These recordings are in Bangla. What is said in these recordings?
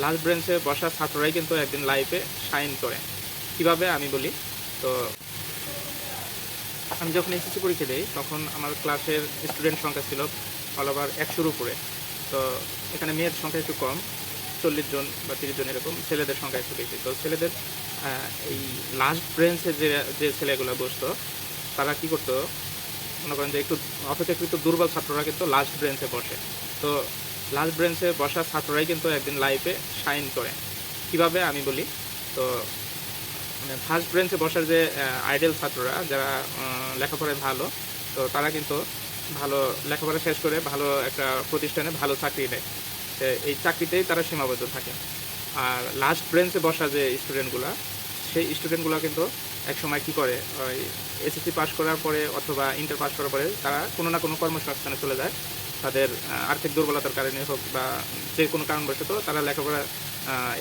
লাস্ট বেঞ্চে বসা ছাত্ররাই কিন্তু একদিন লাইফে শাইন করে। কিভাবে আমি বলি। তো আমি যখন এসএসসি পরীক্ষা দিই তখন আমার ক্লাসের স্টুডেন্ট সংখ্যা ছিল অল ওভার ১০০-র উপরে। তো এখানে মেয়ের সংখ্যা একটু কম, ৪০ জন বা ৩০ জন এরকম, ছেলেদের সংখ্যা একটু বেশি। তো ছেলেদের এই লাস্ট বেঞ্চে যে ছেলেগুলো বসতো তারা কি করতো, মনে করেন যে একটু অপেক্ষাকৃত দুর্বল ছাত্ররা কিন্তু লাস্ট বেঞ্চে বসে। তো লাস্ট বেঞ্চে বসা ছাত্ররাই কিন্তু একদিন লাইফে শাইন করে। কিভাবে আমি বলি। তো মানে ফার্স্ট বেঞ্চে বসার যে আইডিয়াল ছাত্ররা যারা লেখাপড়ায় ভালো, তো তারা কিন্তু ভালো লেখাপড়া শেষ করে ভালো একটা প্রতিষ্ঠানে ভালো চাকরি নেয়। এই চাকরিতেই তারা সীমাবদ্ধ থাকে। আর লাস্ট বেঞ্চে বসা যে স্টুডেন্টগুলো, সেই স্টুডেন্টগুলো কিন্তু একসময় কী করে, ওই এসএসসি পাস করার পরে অথবা ইন্টার পাস করার পরে তারা কোনো না কোনো কর্মসংস্থানে চলে যায়। তাদের আর্থিক দুর্বলতার কারণে হোক বা যে কোনো কারণবশত তারা লেখাপড়া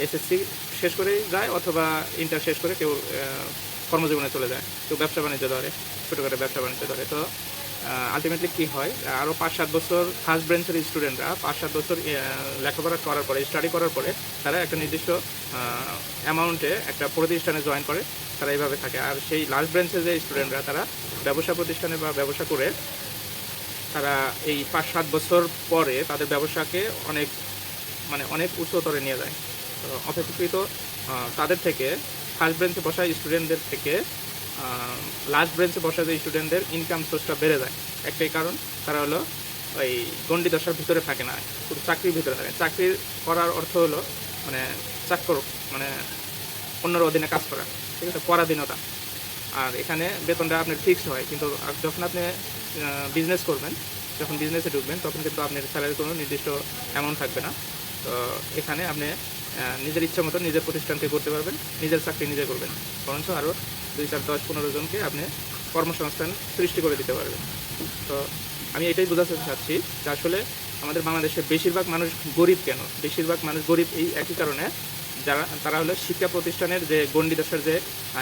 এসএসসি শেষ করেই যায় অথবা ইন্টার শেষ করে কেউ কর্মজীবনে চলে যায়, কেউ ব্যবসা বাণিজ্য ধরে, ছোটোখাটো ব্যবসা বাণিজ্য ধরে। তো আলটিমেটলি কী হয়, আরও ৫-৭ বছর ফার্স্ট বেঞ্চের স্টুডেন্টরা ৫-৭ বছর লেখাপড়া করার পরে, স্টাডি করার পরে তারা একটা নির্দিষ্ট অ্যামাউন্টে একটা প্রতিষ্ঠানে জয়েন করে, তারা এইভাবে থাকে। আর সেই লাস্ট বেঞ্চের যে স্টুডেন্টরা তারা ব্যবসা প্রতিষ্ঠানে বা ব্যবসা করে তারা এই ৫-৭ বছর পরে তাদের ব্যবসাকে অনেক উচ্চতরে নিয়ে যায়। তো অপেক্ষাকৃত তাদের থেকে ফার্স্ট বেঞ্চে বসা স্টুডেন্টদের থেকে লাস্ট বেঞ্চে বসা যে স্টুডেন্টদের ইনকাম সোর্সটা বেড়ে যায়। একটাই কারণ, তারা হলো ওই গণ্ডি দশার ভিতরে থাকে না, শুধু চাকরির ভিতরে থাকে। চাকরি করার অর্থ হলো মানে চাকর, মানে অন্যের অধীনে কাজ করা, ঠিক আছে, পরাধীনতা। আর এখানে বেতনটা আপনার ফিক্সড হয়, কিন্তু যখন আপনি বিজনেস করবেন, যখন বিজনেসে ঢুকবেন তখন কিন্তু আপনার স্যালারির কোনো নির্দিষ্ট অ্যামাউন্ট থাকবে না। তো এখানে আপনি নিজের ইচ্ছা মতো নিজের প্রতিষ্ঠানকে করতে পারবেন, নিজের চাকরি নিজে করবেন, বরঞ্চ আরও ২, ৪, ১০, ১৫ জনকে আপনি কর্মসংস্থান সৃষ্টি করে দিতে পারবেন। তো আমি এটাই বোঝাতে চাচ্ছি যে আসলে আমাদের বাংলাদেশে বেশিরভাগ মানুষ গরিব কেন। বেশিরভাগ মানুষ গরিব এই একই কারণে, তারা হলো শিক্ষা প্রতিষ্ঠানের যে গণ্ডি দশার যে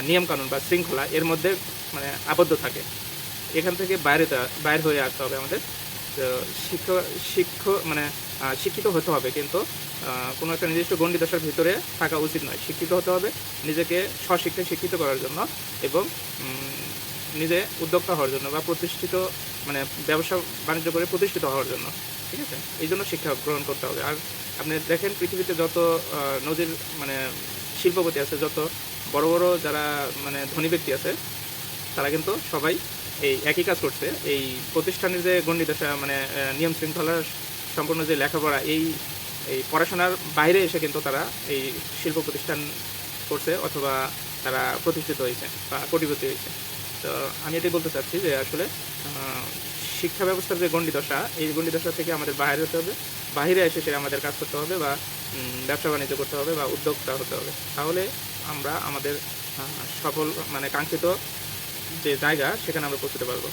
নিয়মকানুন বা শৃঙ্খলা এর মধ্যে মানে আবদ্ধ থাকে। এখান থেকে বাইরে হয়ে আসতে হবে আমাদের। তো শিক্ষিত হতে হবে, কিন্তু কোনো একটা নির্দিষ্ট গণ্ডি দশার ভিতরে থাকা উচিত নয়। শিক্ষিত হতে হবে নিজেকে স্বশিক্ষায় শিক্ষিত করার জন্য এবং নিজে উদ্যোক্তা হওয়ার জন্য বা প্রতিষ্ঠিত মানে ব্যবসা বাণিজ্য করে প্রতিষ্ঠিত হওয়ার জন্য, ঠিক আছে। এই জন্য শিক্ষা গ্রহণ করতে হবে। আর আপনি দেখেন পৃথিবীতে যত নজির মানে শিল্পপতি আছে, যত বড় বড় যারা মানে ধনী ব্যক্তি আছে, তারা কিন্তু সবাই এই একই কাজ করছে। এই প্রতিষ্ঠানের যে গণ্ডি দশা মানে নিয়ম শৃঙ্খলা সম্পূর্ণ যে লেখাপড়া, এই পড়াশোনার বাইরে এসে কিন্তু তারা এই শিল্প প্রতিষ্ঠান করছে অথবা তারা প্রতিষ্ঠিত হয়েছে বা কোটিপতি হয়েছে। তো আমি এটাই বলতে চাচ্ছি যে আসলে শিক্ষা ব্যবস্থার যে গণ্ডি দশা, এই গণ্ডি দশা থেকে আমাদের বাইরে হতে হবে, বাইরে এসে সে আমাদের কাজ করতে হবে বা ব্যবসা বাণিজ্য করতে হবে বা উদ্যোক্তা হতে হবে। তাহলে আমরা আমাদের সফল মানে কাঙ্ক্ষিত যে জায়গা সেখানে আমরা পৌঁছতে পারবো।